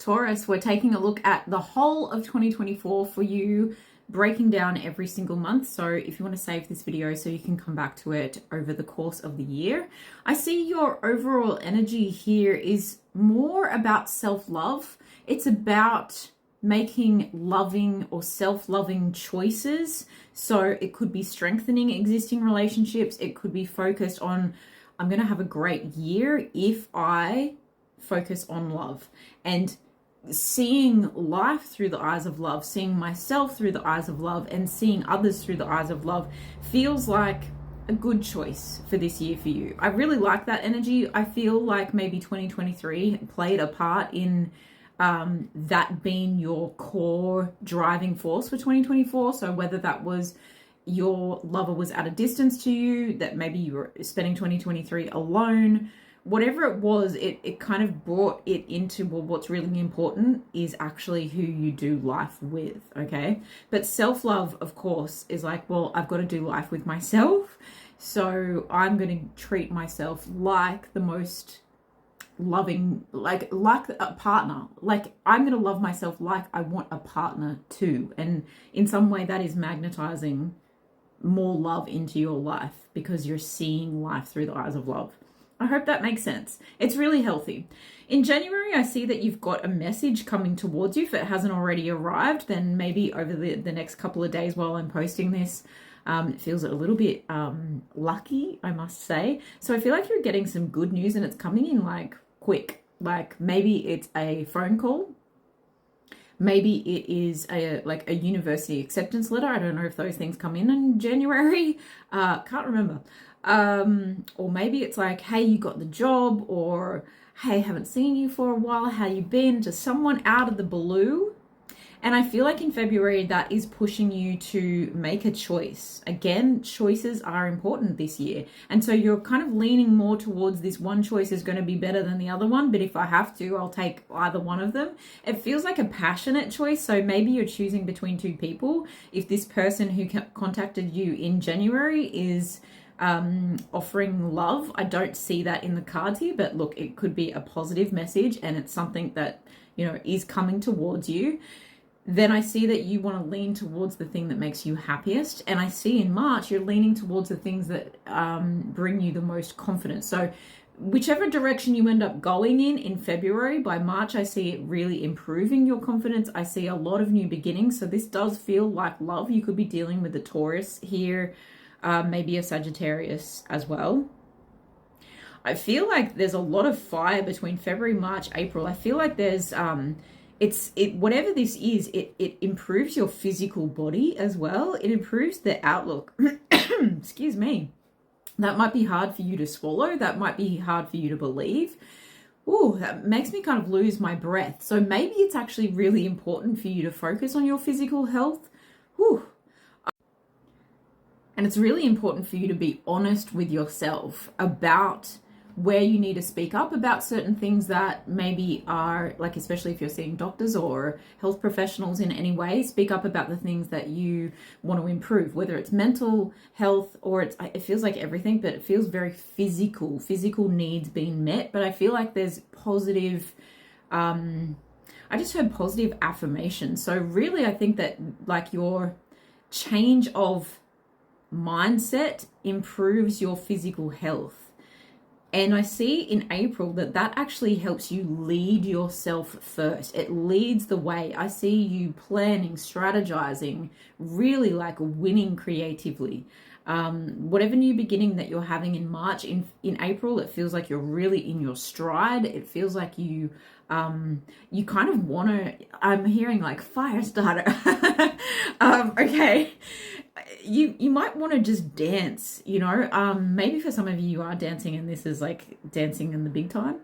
Taurus, we're taking a look at the whole of 2024 for you, breaking down every single month. So if you want to save this video so you can come back to it over the course of the year, I see your overall energy here is more about self-love. It's about making loving or self-loving choices. So it could be strengthening existing relationships. It could be focused on, I'm going to have a great year if I focus on love, and seeing life through the eyes of love, seeing myself through the eyes of love, and seeing others through the eyes of love feels like a good choice for this year for you. I really like that energy. I feel like maybe 2023 played a part in that being your core driving force for 2024. So whether that was your lover was at a distance to you, that maybe you were spending 2023 alone, whatever it was, it kind of brought it into, well, what's really important is actually who you do life with, okay? But self-love, of course, is like, well, I've got to do life with myself. So I'm going to treat myself like the most loving, like a partner. Like I'm going to love myself like I want a partner too. And in some way that is magnetizing more love into your life because you're seeing life through the eyes of love. I hope that makes sense. It's really healthy. In January, I see that you've got a message coming towards you. If it hasn't already arrived, then maybe over the next couple of days while I'm posting this, it feels a little bit lucky, I must say. So I feel like you're getting some good news and it's coming in like quick. Like maybe it's a phone call. Maybe it is a university acceptance letter. I don't know if those things come in January. Can't remember. Or maybe it's like, hey, you got the job, or hey, haven't seen you for a while, how you been, to someone out of the blue. And I feel like in February that is pushing you to make a choice. Again, choices are important this year. And so you're kind of leaning more towards this one choice is going to be better than the other one, but if I have to, I'll take either one of them. It feels like a passionate choice. So maybe you're choosing between two people. If this person who contacted you in January is offering love, I don't see that in the cards here, but look, it could be a positive message and it's something that, you know, is coming towards you. Then I see that you want to lean towards the thing that makes you happiest. And I see in March, you're leaning towards the things that bring you the most confidence. So whichever direction you end up going in February, by March, I see it really improving your confidence. I see a lot of new beginnings. So this does feel like love. You could be dealing with the Taurus here, maybe a Sagittarius as well. I feel like there's a lot of fire between February, March, April. I feel like there's whatever this is, it improves your physical body as well. It improves the outlook. Excuse me. That might be hard for you to swallow. That might be hard for you to believe. Ooh, that makes me kind of lose my breath. So maybe it's actually really important for you to focus on your physical health. Whew. And it's really important for you to be honest with yourself about where you need to speak up about certain things that maybe are, like, especially if you're seeing doctors or health professionals in any way, speak up about the things that you want to improve, whether it's mental health or it feels like everything, but it feels very physical needs being met. But I feel like there's positive, I just heard positive affirmation. So really, I think that like your change of mindset improves your physical health. And I see in April that actually helps you lead yourself first. It leads the way. I see you planning, strategizing, really like winning creatively. Whatever new beginning that you're having in March, in April, it feels like you're really in your stride. It feels like you kind of want to, I'm hearing like fire starter. Okay. You might want to just dance, you know, maybe for some of you are dancing and this is like dancing in the big time.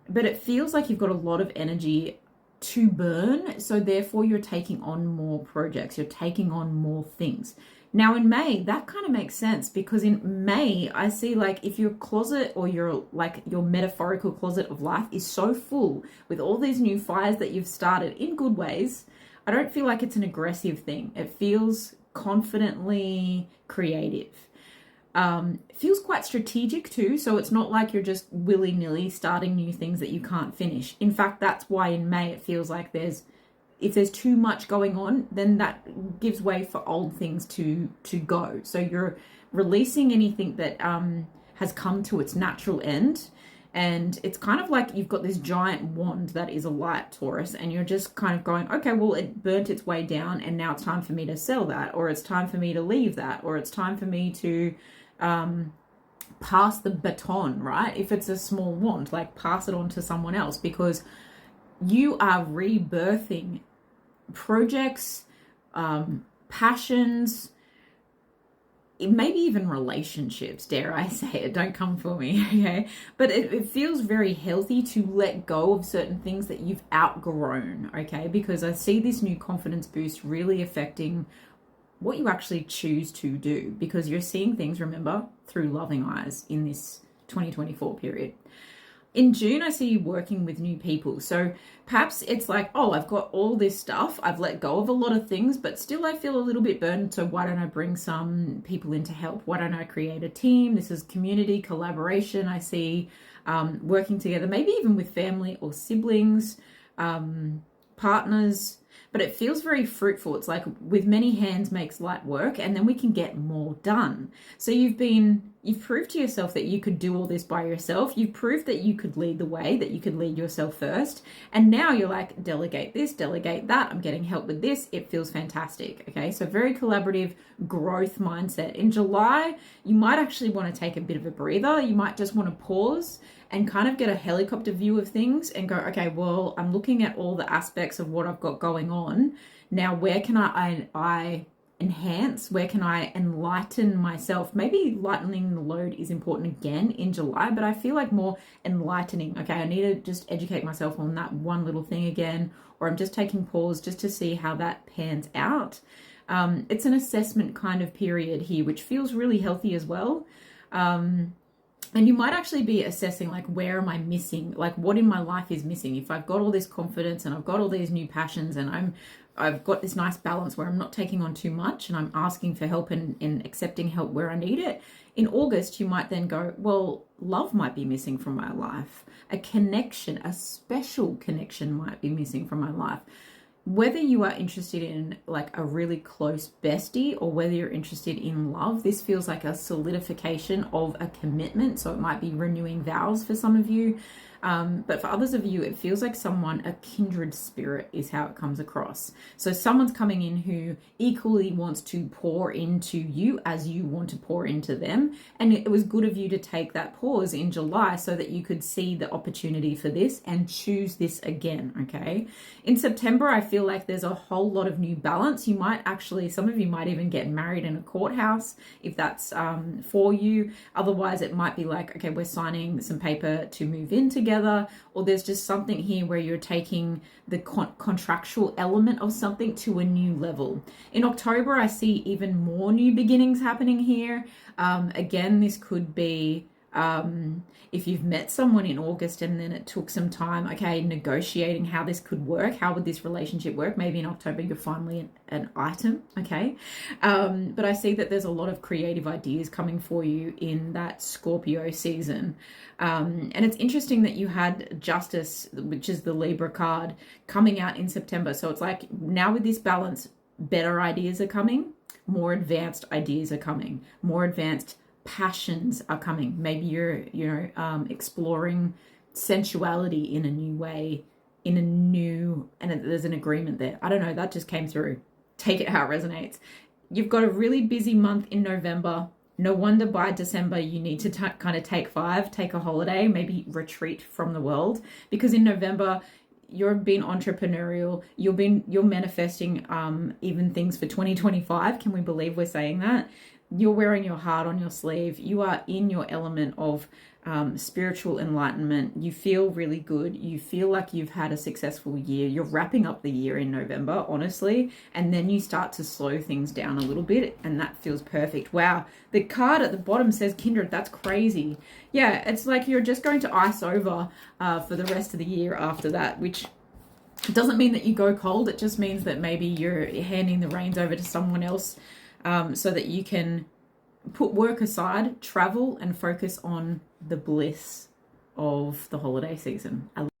But it feels like you've got a lot of energy to burn. So therefore you're taking on more projects, you're taking on more things. Now in May, that kind of makes sense because in May, I see like if your closet or your metaphorical closet of life is so full with all these new fires that you've started in good ways, I don't feel like it's an aggressive thing. It feels confidently creative. Feels quite strategic too. So it's not like you're just willy-nilly starting new things that you can't finish. In fact, that's why in May it feels like if there's too much going on, then that gives way for old things to go. So you're releasing anything that has come to its natural end. And it's kind of like you've got this giant wand that is a light, Taurus, and you're just kind of going, okay, well, it burnt its way down and now it's time for me to sell that, or it's time for me to leave that, or it's time for me to pass the baton, right? If it's a small wand, like pass it on to someone else, because you are rebirthing projects, passions, maybe even relationships, dare I say it. Don't come for me, okay? But it feels very healthy to let go of certain things that you've outgrown, okay? Because I see this new confidence boost really affecting what you actually choose to do, because you're seeing things, remember, through loving eyes in this 2024 period. In June, I see you working with new people. So perhaps it's like, oh, I've got all this stuff. I've let go of a lot of things, but still I feel a little bit burdened. So why don't I bring some people in to help? Why don't I create a team? This is community collaboration. I see working together, maybe even with family or siblings, partners. But it feels very fruitful. It's like with many hands makes light work, and then we can get more done. So you've proved to yourself that you could do all this by yourself. You've proved that you could lead the way, that you could lead yourself first. And now you're like, delegate this, delegate that. I'm getting help with this. It feels fantastic. Okay. So very collaborative growth mindset. In July, you might actually want to take a bit of a breather. You might just want to pause and kind of get a helicopter view of things and go, okay, well, I'm looking at all the aspects of what I've got going on. Now, where can I enhance? Where can I enlighten myself? Maybe lightening the load is important again in July, but I feel like more enlightening. Okay, I need to just educate myself on that one little thing again, or I'm just taking pause just to see how that pans out. It's an assessment kind of period here, which feels really healthy as well. And you might actually be assessing, like, where am I missing? Like, what in my life is missing? If I've got all this confidence and I've got all these new passions and I've got this nice balance where I'm not taking on too much and I'm asking for help and accepting help where I need it. In August, you might then go, well, love might be missing from my life. A connection, a special connection might be missing from my life. Whether you are interested in like a really close bestie or whether you're interested in love, this feels like a solidification of a commitment. So it might be renewing vows for some of you. But for others of you, it feels like a kindred spirit is how it comes across. So someone's coming in who equally wants to pour into you as you want to pour into them. And it was good of you to take that pause in July so that you could see the opportunity for this and choose this again, okay? In September, I feel like there's a whole lot of new balance. You might actually, some of you might even get married in a courthouse if that's for you. Otherwise, it might be like, okay, we're signing some paper to move in together. Or there's just something here where you're taking the contractual element of something to a new level. In October, I see even more new beginnings happening here. Again, this could be if you've met someone in August and then it took some time, okay, negotiating how this could work, how would this relationship work? Maybe in October you're finally an item, okay? But I see that there's a lot of creative ideas coming for you in that Scorpio season. And it's interesting that you had Justice, which is the Libra card, coming out in September. So it's like now with this balance, better ideas are coming, more advanced ideas are coming, more advanced passions are coming. Maybe you're exploring sensuality in a new way, and there's an agreement there. I don't know, that just came through. Take it how it resonates. You've got a really busy month in November. No wonder by December you need to kind of take a holiday, maybe retreat from the world, because in November you're being entrepreneurial, you're manifesting even things for 2025. Can we believe we're saying that? You're wearing your heart on your sleeve. You are in your element of spiritual enlightenment. You feel really good. You feel like you've had a successful year. You're wrapping up the year in November, honestly, and then you start to slow things down a little bit, and that feels perfect. Wow, the card at the bottom says kindred. That's crazy. Yeah, it's like you're just going to ice over for the rest of the year after that, which doesn't mean that you go cold. It just means that maybe you're handing the reins over to someone else so that you can put work aside, travel, and focus on the bliss of the holiday season.